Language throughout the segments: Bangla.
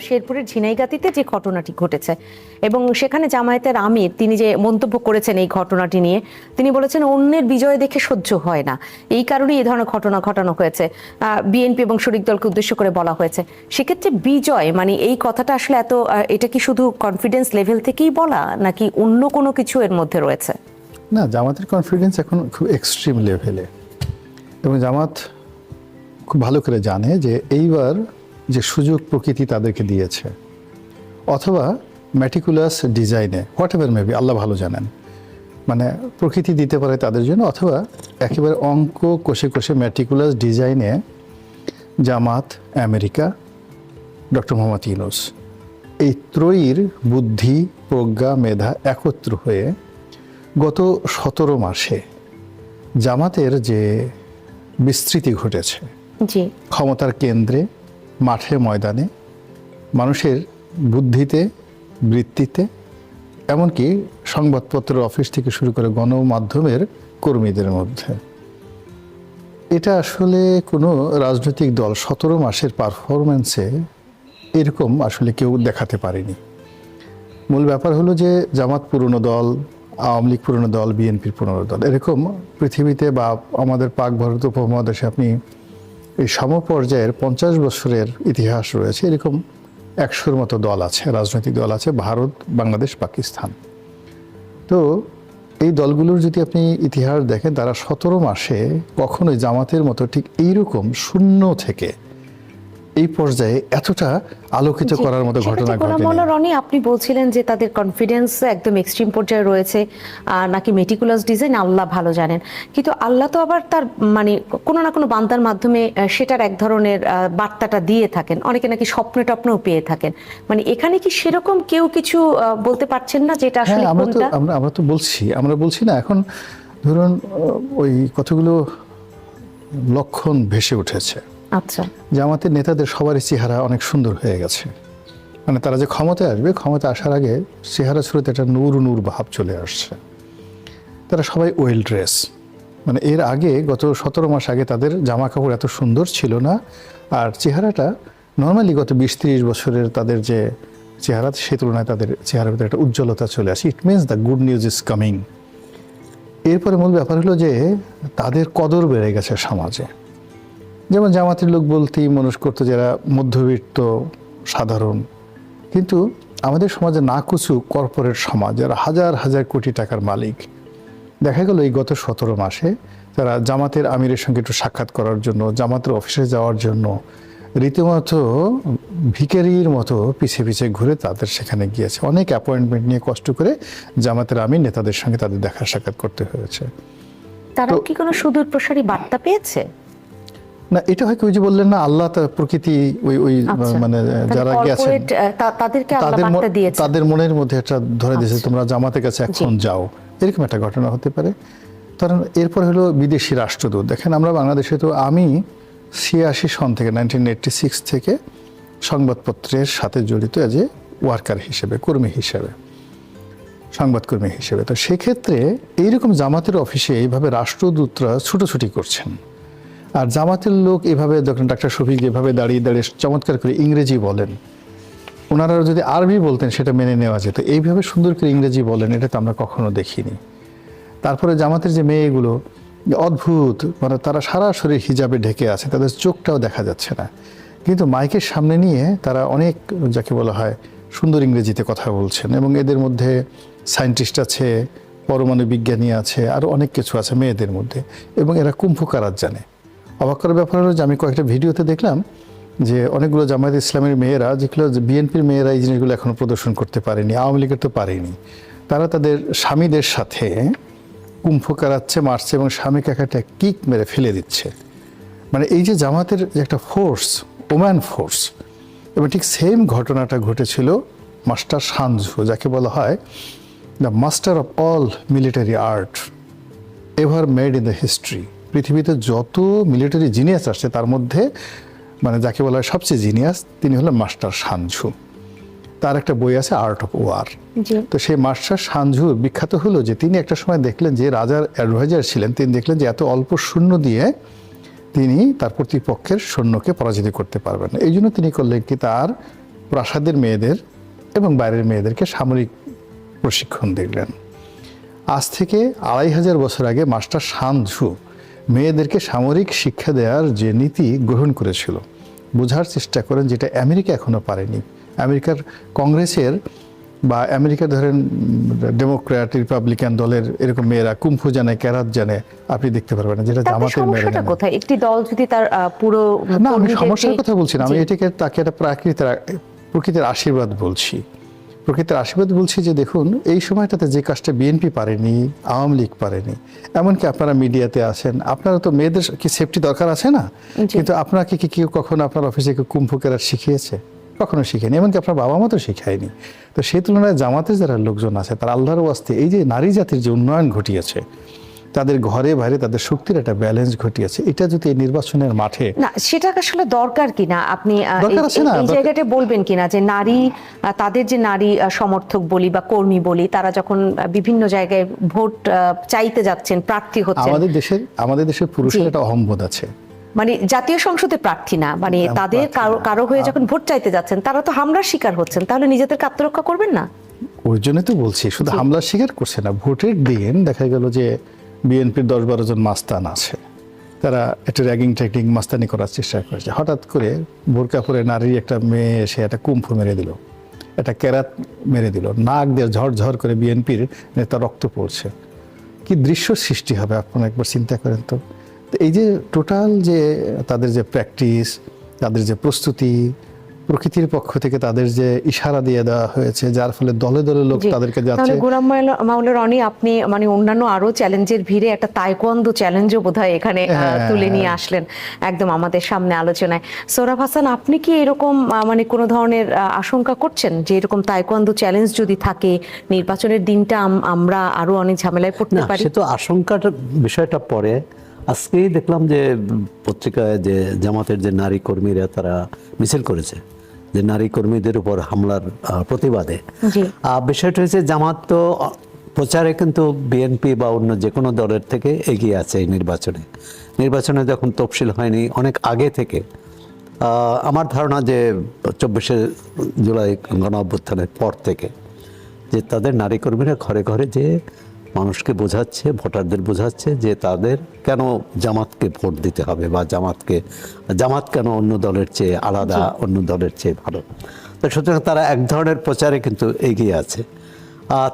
শেরপুরের ঝিনাইগাতীতে যে ঘটনাটি ঘটেছে এবং সেখানে জামায়াতের আমির তিনি যে মন্তব্য করেছেন এই ঘটনাটি নিয়ে, তিনি বলেছেন অন্যের বিজয় দেখে সহ্য হয় না, এই কারণেই এই ধরনের ঘটনা ঘটানো হয়েছে। বিএনপি এবং শরিক দলকে উদ্দেশ্য করে বলা হয়েছে। সেক্ষেত্রে বিজয় মানে এই কথাটা আসলে এটা কি শুধু কনফিডেন্স লেভেল থেকেই বলা নাকি অন্য কোনো কিছু এর মধ্যে রয়েছে? না, জামাতের কনফিডেন্স এখন খুব এক্সট্রিম লেভেলে এবং জামাত খুব ভালো করে জানে যে এইবার যে সুযোগ প্রকৃতি তাদেরকে দিয়েছে, অথবা ম্যাটিকুলাস ডিজাইনে, হোয়াট এভার মেবি, আল্লাহ ভালো জানেন, মানে প্রকৃতি দিতে পারে তাদের জন্য, অথবা একেবারে অঙ্ক কষে কষে ম্যাটিকুলাস ডিজাইনে জামাত, আমেরিকা, ডক্টর মোহাম্মদ ইউনূস এই ত্রয়ীর বুদ্ধি, প্রজ্ঞা, মেধা একত্র হয়ে গত 17 মাসে জামাতের যে বিস্তৃতি ঘটেছে, ক্ষমতার কেন্দ্রে, মাঠে ময়দানে, মানুষের বুদ্ধিতে, বৃত্তিতে, এমনকি সংবাদপত্রের অফিস থেকে শুরু করে গণমাধ্যমের কর্মীদের মধ্যে, এটা আসলে কোনো রাজনৈতিক দল 17 মাসের পারফরমেন্সে এরকম আসলে কেউ দেখাতে পারেনি। মূল ব্যাপার হলো যে জামাত পুরনো দল, আওয়ামী লীগ পুরনো দল, বিএনপির পুরনো দল, এরকম পৃথিবীতে বা আমাদের পাক ভারত উপমহাদেশে আপনি এই সমপর্যায়ের 50 বছরের ইতিহাস রয়েছে, এরকম 100-র মতো দল আছে, রাজনৈতিক দল আছে, ভারত, বাংলাদেশ, পাকিস্তান। তো এই দলগুলোর যদি আপনি ইতিহাস দেখেন, তারা 17 মাসে কখনোই জামাতের মতো ঠিক এইরকম শূন্য থেকে এই পর্যায়ে এতটা আলোকিত করার মতো ঘটনা ঘটেনি। রনি, আপনি বলছিলেন যে তাদের কনফিডেন্স একদম এক্সট্রিম পর্যায়ে রয়েছে, নাকি মেটিকুলাস ডিজাইন, আল্লাহ ভালো জানেন। কিন্তু আল্লাহ তো আবার তার মানে কোনো না কোনো বান্দার মাধ্যমে সেটার এক ধরনের বার্তাটা দিয়ে থাকেন, অনেকে নাকি স্বপ্নে টপ্নেও পেয়ে থাকেন। মানে এখানে কি সেরকম কেউ কিছু বলতে পারছেন না যেটা আসলে কোনটা? আমরা তো বলছি না। এখন ধরুন ওই কতগুলো লক্ষণ ভেসে উঠেছে। আচ্ছা, জামাতের নেতাদের সবারই চেহারা অনেক সুন্দর হয়ে গেছে, মানে তারা যে ক্ষমতায় আসবে, ক্ষমতা আসার আগে চেহারা শুরুতে একটা নূর নূর ভাব চলে আসছে। তারা সবাই ওয়েল ড্রেস, মানে এর আগে গত 17 মাস আগে তাদের জামা কাপড় এত সুন্দর ছিল না, আর চেহারাটা নর্মালি গত 20-30 বছরের তাদের যে চেহারা, সে তুলনায় তাদের চেহারার ভিতরে একটা উজ্জ্বলতা চলে আসে। It means the good news is coming. এরপরে মূল ব্যাপার হলো যে তাদের কদর বেড়ে গেছে সমাজে। যেমন জামাতের লোক বলতেই মানুষ করতো যারা মধ্যবিত্ত সাধারণ, কিন্তু আমাদের সমাজে নাকুচু কর্পোরেট সমাজ, যারা হাজার হাজার কোটি টাকার মালিক, দেখা গেল এই গত 17 মাসে তারা জামাতের আমিরের সঙ্গে একটু সাক্ষাৎ করার জন্য, জামাতের অফিসে যাওয়ার জন্য রীতিমতো ভিখারির মতো পিছিয়ে পিছিয়ে ঘুরে তাদের সেখানে গিয়েছে। অনেক অ্যাপয়েন্টমেন্ট নিয়ে কষ্ট করে জামাতের আমির নেতাদের সঙ্গে তাদের দেখা সাক্ষাৎ করতে হয়েছে। তারা কি কোনো সুদূর প্রসারী বার্তা পেয়েছে? না, এটা হয় কি, ওই যে বললেন না, আল্লাহ প্রকৃতি ওই মানে যারা গেছেন তাদের মনের মধ্যে একটা ধরে দিয়েছে, তোমরা জামাতের কাছে এখন যাও, এরকম একটা ঘটনা হতে পারে। কারণ এরপর হলো বিদেশি রাষ্ট্রদূত। দেখেন, আমরা বাংলাদেশে তো, আমি 86 সন থেকে 1986 থেকে সংবাদপত্রের সাথে জড়িত এজ এ ওয়ার্কার হিসেবে, কর্মী হিসেবে, সংবাদকর্মী হিসেবে। তো সেক্ষেত্রে এইরকম জামাতের অফিসে এইভাবে রাষ্ট্রদূতরা ছুটোছুটি করছেন, আর জামাতের লোক এভাবে, দেখেন ডাক্তার শফিক যেভাবে দাঁড়িয়ে দাঁড়িয়ে চমৎকার করে ইংরেজি বলেন, ওনারা যদি আরবি বলতেন সেটা মেনে নেওয়া যেত, এইভাবে সুন্দর করে ইংরেজি বলেন, এটা তো আমরা কখনো দেখিনি। তারপরে জামাতের যে মেয়েগুলো অদ্ভুত, মানে তারা সারা শরীর হিজাবে ঢেকে আছে, তাদের চোখটাও দেখা যাচ্ছে না, কিন্তু মাইকের সামনে নিয়ে তারা অনেক, যাকে বলা হয়, সুন্দর ইংরেজিতে কথা বলছেন। এবং এদের মধ্যে সায়েন্টিস্ট আছে, পরমাণু বিজ্ঞানী আছে, আরও অনেক কিছু আছে মেয়েদের মধ্যে, এবং এরা কুম্ভ কারাত জানে। অবাক করার ব্যাপার হলো যে আমি কয়েকটা ভিডিওতে দেখলাম যে অনেকগুলো জামায়াত ইসলামের মেয়েরা, যেগুলো বিএনপির মেয়েরা এই জিনিসগুলো এখনও প্রদর্শন করতে পারেনি, আওয়ামী লীগের তো পারেনি, তারা তাদের স্বামীদের সাথে কুম্ভ কারাচ্ছে, মারছে এবং স্বামীকে একটা কিক মেরে ফেলে দিচ্ছে। মানে এই যে জামাতের যে একটা ফোর্স, ওম্যান ফোর্স। এবং ঠিক সেম ঘটনাটা ঘটেছিল মাস্টার সানজু, যাকে বলা হয় the master of all military art ever made in the history. পৃথিবীতে যত মিলিটারি জিনিয়াস আসছে তার মধ্যে, মানে যাকে বলা হয় সবচেয়ে জিনিয়াস, তিনি হলেন মাস্টার সানজু। তার একটা বই আছে আর্ট অফ ওয়ার। তো সেই মাস্টার সানজু বিখ্যাত হলো যে তিনি একটা সময় দেখলেন যে রাজার অ্যাডভাইজার ছিলেন, তিনি দেখলেন যে এত অল্প সৈন্য দিয়ে তিনি তার প্রতিপক্ষের সৈন্যকে পরাজিত করতে পারবেন না। এই জন্য তিনি করলেন কি, তার প্রাসাদের মেয়েদের এবং বাইরের মেয়েদেরকে সামরিক প্রশিক্ষণ দিলেন। আজ থেকে 2500 বছর আগে মাস্টার সানঝু মেয়েদেরকে সামরিক শিক্ষা দেওয়ার যে নীতি গ্রহণ করেছিল, বোঝার চেষ্টা করেন যেটা আমেরিকা এখনো পারেনি। আমেরিকার কংগ্রেসের বা আমেরিকা ধরেন ডেমোক্র্যাট রিপাবলিকান দলের এরকম মেয়েরা কুম্ফু জানে, ক্যারাত জানে, আপনি দেখতে পারবেন না, যেটা তাতে জামাতের মেয়েরা সমস্যাটা জানে। কোথায়? একটি দল যদি তার পুরো না, আমি কর্মীদের সমস্যার যে- কথা বলছি না, আমি এটাকে তাকে একটা প্রকৃতির আশীর্বাদ বলছি। প্রকৃতির আশীর্বাদ বলছি যে দেখুন, এই সময়টাতে যে কাজটা বিএনপি পারেনি, আওয়ামী লীগ পারেনি, এমনকি আপনারা মিডিয়াতে আছেন, আপনারা তো মেয়েদের কি সেফটি দরকার আছে না? জি। কিন্তু আপনাকে কি কেউ কখনো আপনার অফিসে কেউ কুম্ফু ক্যারাত শিখিয়েছে? কখনো শিখেনি, এমনকি আপনার বাবা মা তো শিখায়নি। তো সেই তুলনায় জামাতের যারা লোকজন আছে তারা আল্লাহর ওয়াস্তে এই যে নারী জাতির যে উন্নয়ন ঘটিয়েছে, তাদের ঘরে বাইরে তাদের শক্তির একটা ব্যালেন্স ঘটিয়েছে, এটা যদি এই নির্বাচনের মাঠে না, সেটা আসলে দরকার কিনা আপনি দরকার আছে না, এই জায়গাটা বলবেন কিনা যে নারী তাদের যে নারী সমর্থক বলি বা কর্মী বলি, তারা যখন বিভিন্ন জায়গায় ভোট চাইতে যাচ্ছেন, প্রার্থী হচ্ছেন, আমাদের দেশের পুরুষের জি। একটা অহম্বোধ আছে। মানে জাতীয় সংসদে প্রার্থী না, মানে তাদের কারো হয়ে যখন ভোট চাইতে যাচ্ছেন, তারা তো হামলার শিকার হচ্ছেন, তাহলে নিজেদেরকে আত্মরক্ষা করবেন না? ওই জন্য তো বলছি, শুধু হামলার শিকার করছে না, ভোটের দিন দেখা গেল যে বিএনপির 10-12 জন মাস্তান আছে, তারা একটা র্যাগিং ট্যাগিং মাস্তানি করার চেষ্টা করেছে। হঠাৎ করে বোরকা পরে নারী একটা মেয়ে এসে একটা কুম্ফু মেরে দিল, একটা কেরাত মেরে দিল, নাক দিয়ে ঝরঝর করে বিএনপির নেতা রক্ত পড়ছে। কি দৃশ্য সৃষ্টি হবে আপনারা একবার চিন্তা করেন তো। তো এই যে টোটাল যে তাদের যে প্র্যাকটিস, তাদের যে প্রস্তুতি, প্রকৃতির পক্ষ থেকে তাদের যে ইশারা দিয়ে দেওয়া হয়েছে, যার ফলে দলে দলে লোক জি। তাদেরকে তাহলে যাচ্ছে। গোলাম মাওলা রনি, আপনি মানে অন্যান্য আরো চ্যালেঞ্জের ভিড়ে একটা তাইকোয়ান্দো চ্যালেঞ্জও বোধহয় এখানে তুলে নিয়ে আসলেন একদম আমাদের সামনে আলোচনায়। সোহরাব হাসান, আপনি কি এরকম মানে কোনো ধরনের আশঙ্কা করছেন যে এরকম তাইকোয়ান্দো চ্যালেঞ্জ যদি থাকে, নির্বাচনের দিনটা আমরা আরো অনেক ঝামেলায় পড়তে না, পারি? সে তো আশঙ্কার বিষয়টা পরে। আজকেই দেখলাম যে পত্রিকায় যে জামাতের যে নারী কর্মীরা তারা মিছিল করেছে যে নারী কর্মীদের উপর হামলার প্রতিবাদে। জি। বিষয়টা হচ্ছে জামাত তো প্রচারে কিন্তু বিএনপি বা অন্য যে কোনো দলের থেকে এগিয়ে আছে এই নির্বাচনে যখন তফসিল হয়নি অনেক আগে থেকে। আমার ধারণা যে 24শে জুলাই গণ অভ্যুত্থানের পর থেকে যে তাদের নারী কর্মীরা ঘরে ঘরে যে মানুষকে বোঝাচ্ছে, ভোটারদের বোঝাচ্ছে যে তাদের কেন জামাতকে ভোট দিতে হবে বা জামাত কেন অন্য দলের চেয়ে আলাদা, অন্য দলের চেয়ে ভালো। তো সুতরাং তারা এক ধরনের প্রচারে কিন্তু এগিয়ে আছে।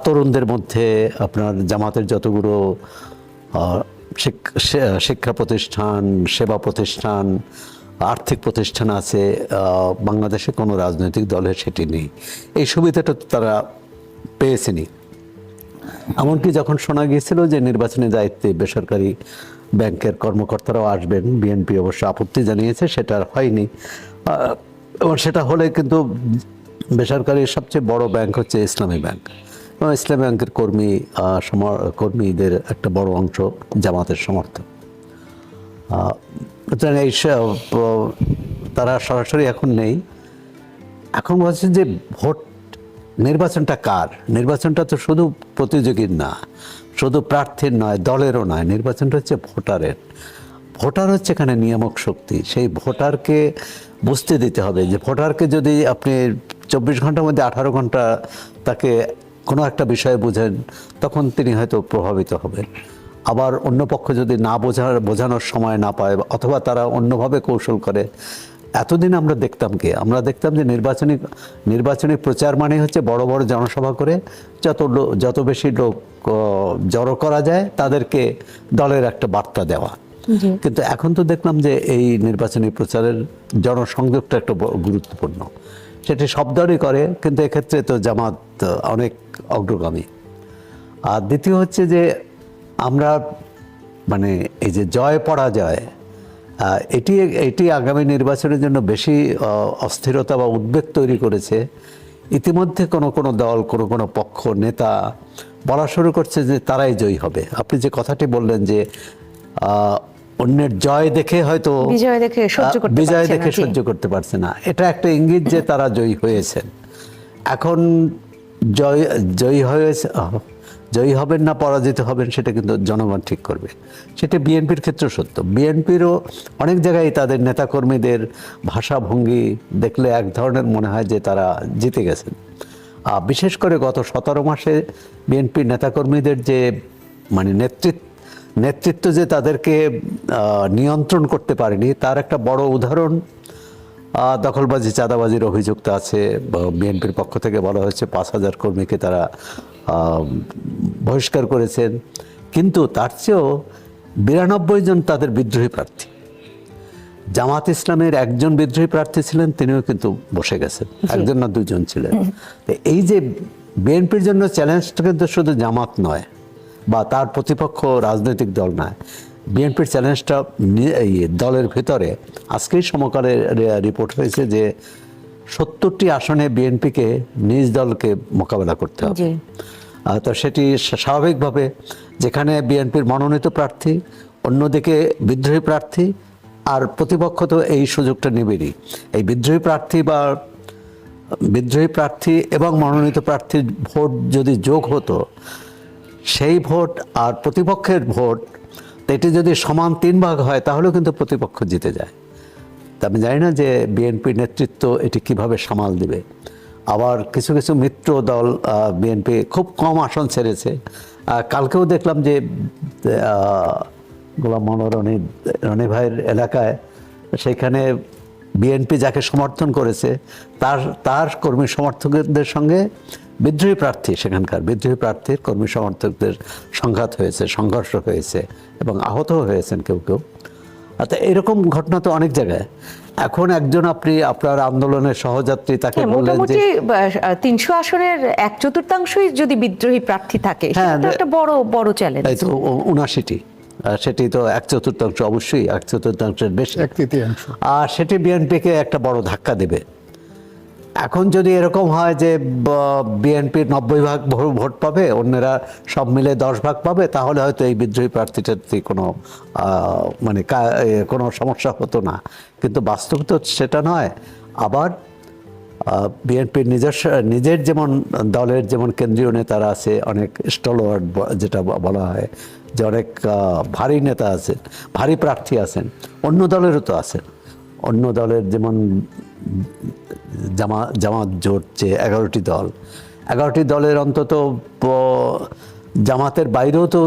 তরুণদের মধ্যে আপনার জামাতের যতগুলো শিক্ষা প্রতিষ্ঠান, সেবা প্রতিষ্ঠান, আর্থিক প্রতিষ্ঠান আছে, বাংলাদেশে কোনো রাজনৈতিক দলের সেটি নেই। এই সুবিধাটা তারা পেয়েছেনি। এমনকি যখন শোনা গিয়েছিল যে নির্বাচনী দায়িত্বে বেসরকারি ব্যাংকের কর্মকর্তারাও আসবেন, বিএনপি অবশ্য আপত্তি জানিয়েছে, সেটা হয়নি। এবং সেটা হলে কিন্তু বেসরকারি সবচেয়ে বড় ব্যাংক হচ্ছে ইসলামী ব্যাংক, এবং ইসলামী ব্যাংকের কর্মীদের একটা বড় অংশ জামাতের সমর্থক। এই তারা সরাসরি এখন নেই। এখন বলছে যে নির্বাচনটা কার? নির্বাচনটা তো শুধু প্রতিযোগীর না, শুধু প্রার্থীর নয়, দলেরও নয়, নির্বাচনটা হচ্ছে ভোটারের। ভোটার হচ্ছে এখানে নিয়ামক শক্তি। সেই ভোটারকে বুঝতে দিতে হবে যে ভোটারকে যদি আপনি 24 ঘন্টার মধ্যে 18 ঘন্টা তাকে কোনো একটা বিষয়ে বোঝেন, তখন তিনি হয়তো প্রভাবিত হবেন। আবার অন্য পক্ষ যদি না বোঝানোর সময় না পায়, অথবা তারা অন্যভাবে কৌশল করে। এতদিন আমরা দেখতাম যে নির্বাচনী প্রচার মানে হচ্ছে বড় বড় জনসভা করে যত বেশি লোক জড়ো করা যায় তাদেরকে দলের একটা বার্তা দেওয়া। কিন্তু এখন তো দেখলাম যে এই নির্বাচনী প্রচারের জনসংযোগটা একটা গুরুত্বপূর্ণ। সেটি সব দলই করে, কিন্তু এক্ষেত্রে তো জামাত অনেক অগ্রগামী। আর দ্বিতীয় হচ্ছে যে আমরা মানে এই যে জয় পরাজয়, এটি আগামী নির্বাচনের জন্য বেশি অস্থিরতা বা উদ্বেগ তৈরি করেছে। ইতিমধ্যে কোনো দল, কোনো পক্ষ, নেতা বলা শুরু করছে যে তারাই জয়ী হবে। আপনি যে কথাটি বললেন যে অন্যের জয় দেখে হয়তো বিজয় দেখে সহ্য করতে পারছে না, এটা একটা ইঙ্গিত যে তারা জয়ী হয়েছেন। এখন জয়ী হবেন না পরাজিত হবেন সেটা কিন্তু জনগণ ঠিক করবে। সেটা বিএনপির ক্ষেত্রেও সত্য। বিএনপিরও অনেক জায়গায় তাদের নেতাকর্মীদের ভাষাভঙ্গি দেখলে এক ধরনের মনে হয় যে তারা জিতে গেছেন। বিশেষ করে গত 17 মাসে বিএনপির নেতাকর্মীদের যে মানে নেতৃত্ব যে তাদেরকে নিয়ন্ত্রণ করতে পারেনি তার একটা বড় উদাহরণ দখলবাজি চাঁদাবাজির অভিযুক্ত আছে। বিএনপির পক্ষ থেকে বলা হয়েছে 5,000 কর্মীকে তারা বহিষ্কার করেছেন, কিন্তু তার চেয়েও 92 জন তাদের বিদ্রোহী প্রার্থী। জামাত ইসলামের একজন বিদ্রোহী প্রার্থী ছিলেন, তিনিও কিন্তু বসে গেছেন, একজন না দুজন ছিলেন। তো এই যে বিএনপির জন্য চ্যালেঞ্জটা কিন্তু শুধু জামাত নয় বা তার প্রতিপক্ষ রাজনৈতিক দল নয়, বিএনপির চ্যালেঞ্জটা এই দলের ভিতরে। আজকেই সমকালে রিপোর্ট হয়েছে যে 70টি আসনে বিএনপিকে নিজ দলকে মোকাবেলা করতে হবে। তো সেটি স্বাভাবিকভাবে যেখানে বিএনপির মনোনীত প্রার্থী, অন্যদিকে বিদ্রোহী প্রার্থী, আর প্রতিপক্ষ তো এই সুযোগটা নেবেনি। এই বিদ্রোহী প্রার্থী এবং মনোনীত প্রার্থীর ভোট যদি যোগ হতো, সেই ভোট আর প্রতিপক্ষের ভোট এটি যদি সমান 3 ভাগ হয় তাহলেও কিন্তু প্রতিপক্ষ জিতে যায়। তা আমি জানি না যে বিএনপির নেতৃত্ব এটি কিভাবে সামাল দিবে। আবার কিছু কিছু মিত্র দল বিএনপি খুব কম আসন ছেড়েছে। কালকেও দেখলাম যে গোলাম মনোয়ার রনি ভাইয়ের এলাকায়, সেখানে বিএনপি যাকে সমর্থন করেছে তার কর্মী সমর্থকদের সঙ্গে বিদ্রোহী প্রার্থী, সেখানকার বিদ্রোহী প্রার্থীর কর্মী সমর্থকদের সংঘাত হয়েছে, সংঘর্ষ হয়েছে এবং আহত হয়েছেন কেউ কেউ। অর্থাৎ এরকম ঘটনা তো অনেক জায়গায়। এখন একজন আপনার আন্দোলনের সহযাত্রী তাকে বললেন যে 300 আসনের 1/4 যদি বিদ্রোহী প্রার্থী থাকে, সেটা তো একটা বড় চ্যালেঞ্জ। এই তো 79টি, সেটি তো 1/4 অবশ্যই 1/4 বেশি, 1/3। আর সেটি বিএনপিকে একটা বড় ধাক্কা দেবে। এখন যদি এরকম হয় যে বিএনপির 90 ভাগ ভোট পাবে, অন্যরা সব মিলে 10 ভাগ পাবে, তাহলে হয়তো এই বিদ্রোহী প্রার্থীটাতে কোনো সমস্যা হতো না। কিন্তু বাস্তব তো সেটা নয়। আবার বিএনপির নিজের যেমন দলের যেমন কেন্দ্রীয় নেতারা আছে, অনেক স্টলওয়ার্ড যেটা বলা হয়, যে অনেক ভারী নেতা আছেন, ভারী প্রার্থী আছেন, অন্য দলেরও তো আছেন। অন্য দলের যেমন জামাত জোট যে 11টি দলের অন্তত জামাতের বাইরেও তো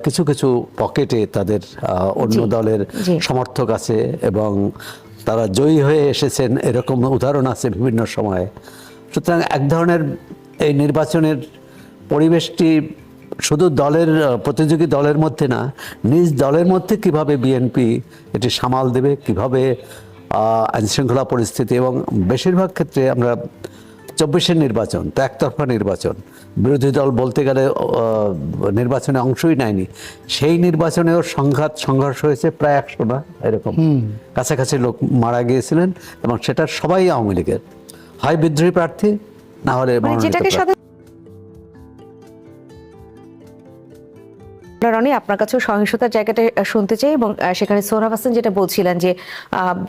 কিছু কিছু পকেটে তাদের অন্য দলের সমর্থক আছে এবং তারা জয়ী হয়ে এসেছেন, এরকম উদাহরণ আছে বিভিন্ন সময়ে। সুতরাং এক ধরনের এই নির্বাচনের পরিবেশটি শুধু প্রতিযোগী দলের মধ্যে না, নিজ দলের মধ্যে কিভাবে বিএনপি এটি সামাল দেবে, কিভাবে আইনশৃঙ্খলা পরিস্থিতি, এবং বেশিরভাগ ক্ষেত্রে আমরা 24-এর নির্বাচন তো একতরফা নির্বাচন, বিরোধী দল বলতে গেলে নির্বাচনে অংশই নেয়নি। সেই নির্বাচনেও সংঘর্ষ হয়েছে প্রায় 100 না এরকম কাছাকাছি লোক মারা গিয়েছিলেন, এবং সেটা সবাই আওয়ামী লীগের, হয় বিদ্রোহী প্রার্থী না হলে মনোনীত প্রার্থী। রনি, আপনার কাছেও সহিংসতার জায়গাটা শুনতে চাই, এবং সেখানে সোহরাব হাসান যেটা বলছিলেন যে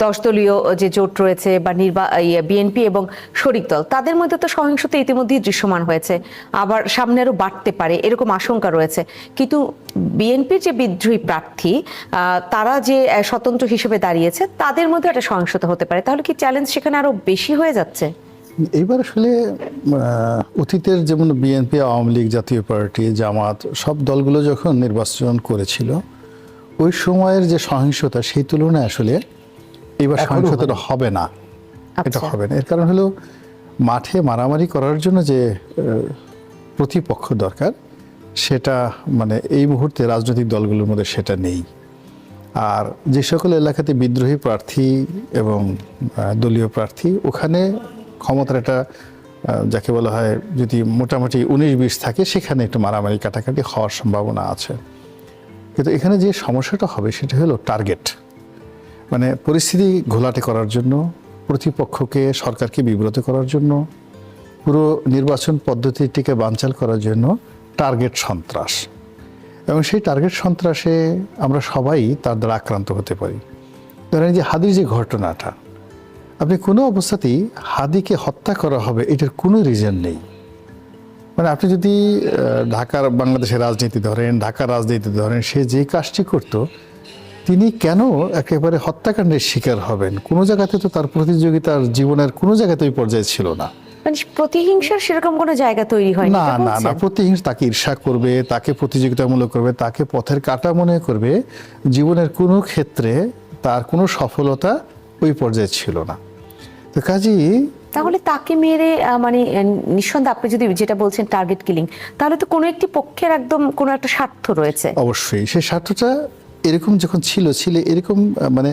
10 দলীয় যে জোট রয়েছে বা বিএনপি এবং শরিক দল, তাদের মধ্যে তো সহিংসতা ইতিমধ্যেই দৃশ্যমান হয়েছে, আবার সামনে আরো বাড়তে পারে এরকম আশঙ্কা রয়েছে। কিন্তু বিএনপির যে বিদ্রোহী প্রার্থী তারা যে স্বতন্ত্র হিসেবে দাঁড়িয়েছে, তাদের মধ্যে একটা সহিংসতা হতে পারে, তাহলে কি চ্যালেঞ্জ সেখানে আরো বেশি হয়ে যাচ্ছে? এইবার আসলে অতীতের যেমন বিএনপি, আওয়ামী লীগ, জাতীয় পার্টি, জামাত সব দলগুলো যখন নির্বাচন করেছিল, ওই সময়ের যে সহিংসতা, সেই তুলনায় আসলে এবার সহিংসতাটা হবে না। এটা হবে না। এর কারণ হলো মাঠে মারামারি করার জন্য যে প্রতিপক্ষ দরকার, সেটা এই মুহূর্তে রাজনৈতিক দলগুলোর মধ্যে সেটা নেই। আর যে সকল এলাকাতে বিদ্রোহী প্রার্থী এবং দলীয় প্রার্থী, ওখানে ক্ষমতার একটা যাকে বলা হয় যদি মোটামুটি 19-20 থাকে, সেখানে একটু মারামারি কাটাকাটি হওয়ার সম্ভাবনা আছে। কিন্তু এখানে যে সমস্যাটা হবে সেটা হলো টার্গেট, পরিস্থিতি ঘোলাটে করার জন্য, প্রতিপক্ষকে, সরকারকে বিব্রত করার জন্য, পুরো নির্বাচন পদ্ধতিটিকে বানচাল করার জন্য টার্গেট সন্ত্রাস। এবং সেই টার্গেট সন্ত্রাসে আমরা সবাই তার দ্বারা আক্রান্ত হতে পারি। ধরেন যে হাদির যে ঘটনাটা, আপনি কোনো অবস্থাতেই হাদিকে হত্যা করা হবে এটার কোনো রিজন নেই। মানে আপনি যদি ঢাকার বাংলাদেশের রাজনীতি ধরেন, ঢাকার রাজনীতি ধরেন, সে যে কাজটি করত, তিনি কেন একেবারে হত্যাকাণ্ডের শিকার হবেন? কোনো জায়গাতে তো তার প্রতিযোগিতার জীবনের কোনো জায়গাতে ওই পর্যায়ে ছিল না। মানে প্রতিহিংসার সেরকম কোনো জায়গা তৈরি হয়নি, না এটা না না, বলছেন? প্রতিহিংসা তাকে ঈর্ষা করবে, তাকে প্রতিযোগিতামূলক করবে, তাকে পথের কাঁটা মনে করবে, জীবনের কোনো ক্ষেত্রে তার কোনো সফলতা ওই পর্যায়ে ছিল না। তো কাজেই তাহলে তাকে মেরে মানে নিঃসন্দেহে আপনি যদি যেটা বলছেন টার্গেট কিলিং, তাহলে তো কোনো একটি পক্ষের একদম কোনো একটা স্বার্থ রয়েছে। অবশ্যই সেই স্বার্থটা এরকম যখন ছিল এরকম মানে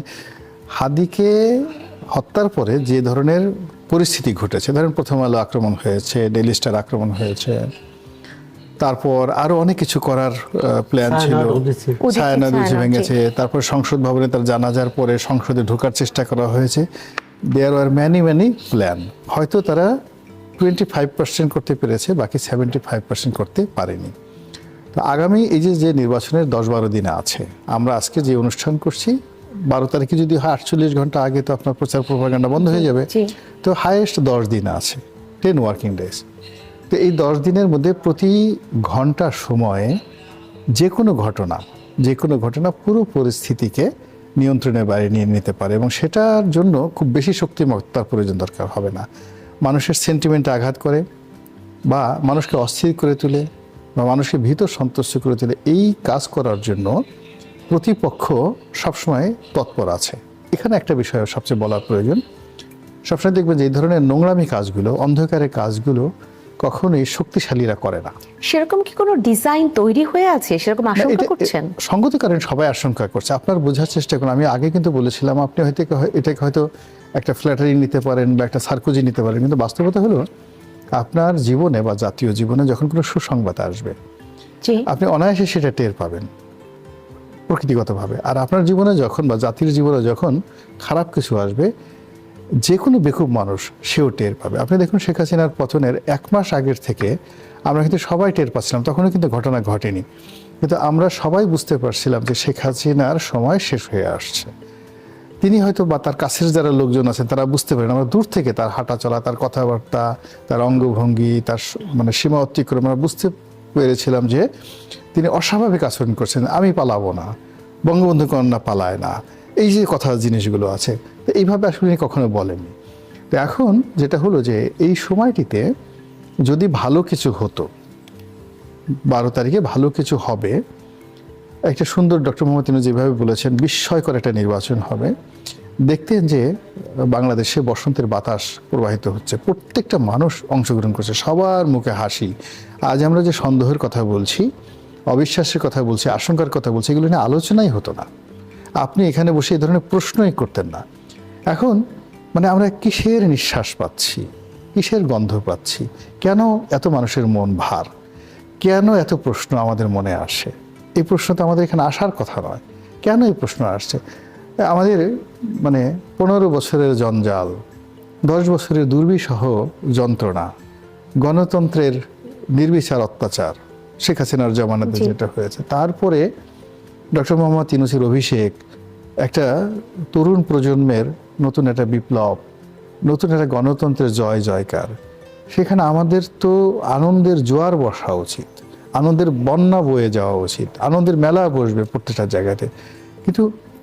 হাদিকে হত্যার পরে যে ধরনের পরিস্থিতি ঘটেছে, ধরেন প্রথম আলো আক্রমণ হয়েছে, ডেইলি স্টার আক্রমণ হয়েছে, তারপর আরো অনেক কিছু করার প্ল্যান ছিল, ছায়ানট উঁচু ভেঙেছে, তারপর সংসদ ভবনে তার জানাজার পরে সংসদে ঢোকার চেষ্টা করা হয়েছে। দেয়ার আর ম্যানি প্ল্যান। হয়তো তারা 25% করতে পেরেছে, বাকি 75% করতে পারেনি। তো আগামী এই যে নির্বাচনের 10-12 দিনে আছে, আমরা আজকে যে অনুষ্ঠান করছি 12 তারিখে যদি হয় 48 ঘন্টা আগে তো আপনার প্রচার প্রপাগান্ডা বন্ধ হয়ে যাবে। তো হাইয়েস্ট 10 দিন আছে, 10 ওয়ার্কিং ডেজ। তো এই 10 দিনের মধ্যে প্রতি ঘন্টা সময়ে যে কোনো ঘটনা পুরো পরিস্থিতিকে নিয়ন্ত্রণের বাইরে নিয়ে নিতে পারে, এবং সেটার জন্য খুব বেশি শক্তিমত্তার প্রয়োজন দরকার হবে না। মানুষের সেন্টিমেন্টে আঘাত করে, বা মানুষকে অস্থির করে তোলে, বা মানুষকে ভীত সন্তুষ্ট করে তোলে, এই কাজ করার জন্য প্রতিপক্ষ সবসময় তৎপর আছে। এখানে একটা বিষয় সবচেয়ে বলার প্রয়োজন, সবসময় দেখবেন যে এই ধরনের নোংরামি কাজগুলো, অন্ধকারের কাজগুলো কখনোই শক্তিশালীরা করে না। সেরকম কি কোনো ডিজাইন তৈরি হয়ে আছে, সেরকম আশঙ্কা করছেন? সঙ্গত কারণ সবাই আশঙ্কা করছে। আপনার বোঝার চেষ্টা করুন, আমি আগে কিন্তু বলেছিলাম আপনি হয়তো এটাকে হয়তো একটা ফ্ল্যাটারি নিতে পারেন বা একটা সার্কোজি নিতে পারেন, কিন্তু বাস্তবতা হলো আপনার জীবনে বা জাতীয় জীবনে যখন কোনো সুসংবাদ আসবে, আপনি অনায়াসে সেটা টের পাবেন প্রকৃতিগতভাবে। আর আপনার জীবনে যখন বা জাতির জীবনে যখন খারাপ কিছু আসবে, যে কোনো বেকুব মানুষ সেও টের পাবে। আপনি দেখুন শেখ হাসিনার পতনের 1 মাস আগের থেকে আমরা কিন্তু সবাই টের পাচ্ছিলাম, তখনও কিন্তু ঘটনা ঘটেনি, কিন্তু আমরা সবাই বুঝতে পারছিলাম যে শেখ হাসিনার সময় শেষ হয়ে আসছে। তিনি হয়তো বা তার কাছের যারা লোকজন আছেন তারা বুঝতে পারেন, আমরা দূর থেকে তার হাঁটা চলা, তার কথাবার্তা, তার অঙ্গভঙ্গি, তার মানে সীমা অতিক্রম আমরা বুঝতে পেরেছিলাম যে তিনি অস্বাভাবিক আচরণ করছেন। আমি পালাবো না, বঙ্গবন্ধু কন্যা পালায় না, এই যে কথা জিনিসগুলো আছে, তো এইভাবে আসলে উনি কখনো বলেননি। তো এখন যেটা হলো যে এই সময়টিতে যদি ভালো কিছু হতো, 12 তারিখে ভালো কিছু হবে, একটা সুন্দর ডক্টর মোহাম্মদ ইউনূস যেভাবে বলেছেন বিস্ময়কর একটা নির্বাচন হবে, দেখতেন যে বাংলাদেশে বসন্তের বাতাস প্রবাহিত হচ্ছে, প্রত্যেকটা মানুষ অংশগ্রহণ করছে, সবার মুখে হাসি। আজ আমরা যে সন্দেহের কথা বলছি, অবিশ্বাসের কথা বলছি, আশঙ্কার কথা বলছি, এগুলো নিয়ে আলোচনাই হতো না। আপনি এখানে বসে এই ধরনের প্রশ্নই করতেন না। এখন মানে আমরা কিসের নিঃশ্বাস পাচ্ছি, কিসের গন্ধ পাচ্ছি, কেন এত মানুষের মন ভার, কেন এত প্রশ্ন আমাদের মনে আসে? এই প্রশ্ন তো আমাদের এখানে আসার কথা নয়, কেন এই প্রশ্ন আসছে? আমাদের মানে 15 বছরের জঞ্জাল, 10 বছরের দুর্বিষহ যন্ত্রণা, গণতন্ত্রের নির্বিচার অত্যাচার, শেখ হাসিনার জমানাতে যেটা হয়েছে, তারপরে ডক্টর মোহাম্মদ ইউনূসের অভিষেক, একটা তরুণ প্রজন্মের নতুন একটা বিপ্লব, নতুন একটা গণতন্ত্রের জয়কার, সেখানে আমাদের তো আনন্দের জোয়ার বসা উচিত, আনন্দের বন্যা বয়ে যাওয়া উচিত, আনন্দের মেলা বসবে প্রত্যেকটা জায়গাতে। কিন্তু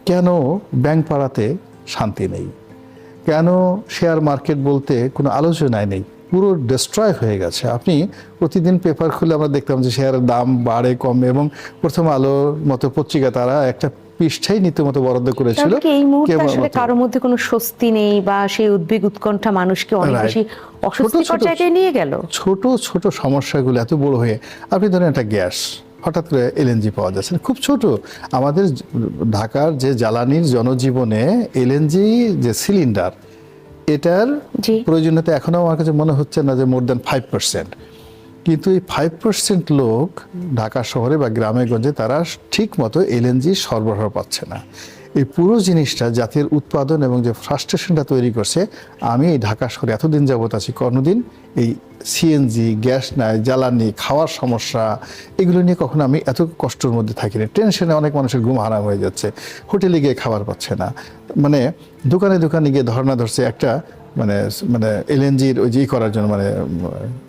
কেন ব্যাংক পাড়াতে শান্তি নেই? কেন শেয়ার মার্কেট বলতে কোনো আলোচনায় নেই? পুরো ডিস্ট্রয় হয়ে গেছে। আপনি প্রতিদিন পেপার খুলে আমরা দেখতাম যে শেয়ারের দাম বাড়ে কমে, এবং প্রথম আলোর মতো পত্রিকা তারা একটা পৃষ্ঠাই নীতিমতো বরাদ্দ করেছিল। এই মুহূর্তে আসলে কারোর মধ্যে কোনো স্বস্তি নেই, বা সেই উদ্বেগ উৎকণ্ঠা মানুষকে অনেক বেশি অস্বস্তিকর জায়গায় নিয়ে গেল। ছোট ছোট সমস্যাগুলো এত বড় হয়ে, আপনি ধরেন একটা গ্যাস, হঠাৎ করে এলএনজি পাওয়া যাচ্ছে, খুব ছোট। আমাদের ঢাকার যে জ্বালানির জনজীবনে এলএনজি যে সিলিন্ডার, এটার প্রয়োজনীয়তা এখনো আমার কাছে মনে হচ্ছে না যে মোর দ্যান 5%। কিন্তু এই 5% লোক ঢাকা শহরে বা গ্রামে গঞ্জে তারা ঠিক মতো এলএনজি সরবরাহ পাচ্ছে না। এই পুরো জিনিসটা জাতীয় উৎপাদন এবং যে ফ্রাস্ট্রেশনটা তৈরি করছে, আমি এই ঢাকা শহরে এতদিন যাবত আছি, কোনোদিন এই সিএনজি, গ্যাস নাই, জ্বালানি, খাওয়ার সমস্যা, এগুলো নিয়ে কখনো আমি এত কষ্টের মধ্যে থাকি না। টেনশনে অনেক মানুষের ঘুম হারাম হয়ে যাচ্ছে, হোটেলে গিয়ে খাবার পাচ্ছে না, মানে দোকানে গিয়ে ধর্না ধরছে। একটা মানে মানে এলএনজির ওই যে করার জন্য মানে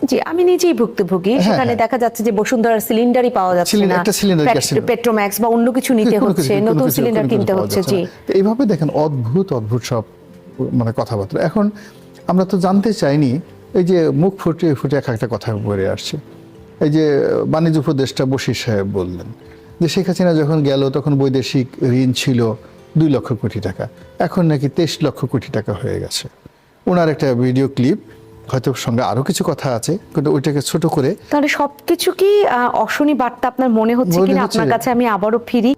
জি, আমি নিজেই ভুক্তভোগী। সেখানে দেখা যাচ্ছে যে বসুন্ধরার সিলিন্ডারই পাওয়া যাচ্ছে না, একটা সিলিন্ডার গ্যাস পেট্রোম্যাক্স বা অন্য কিছু নিতে হচ্ছে, নতুন সিলিন্ডার কিনতে হচ্ছে। জি, তো এইভাবে দেখেন অদ্ভুত অদ্ভুত সব মানে কথাবার্তা। এখন আমরা তো জানতে চাইনি, এই যে মুখ ফুটে ফুটে এক একটা কথা বলে আসছে। এই যে বাণিজ্য উপদেষ্টা বশির সাহেব বললেন যে শেখ হাসিনা যখন গেল তখন বৈদেশিক ঋণ ছিল 2 লক্ষ কোটি টাকা, এখন নাকি 23 লক্ষ কোটি টাকা হয়ে গেছে। ওনার একটা ভিডিও ক্লিপ, হয়তো সঙ্গে আরো কিছু কথা আছে, কিন্তু ওইটাকে ছোট করে তাহলে সবকিছু কি অশনি বার্তা আপনার মনে হচ্ছে মনে কিনা? হচ্ছে। আপনার কাছে আমি আবারও ফিরি।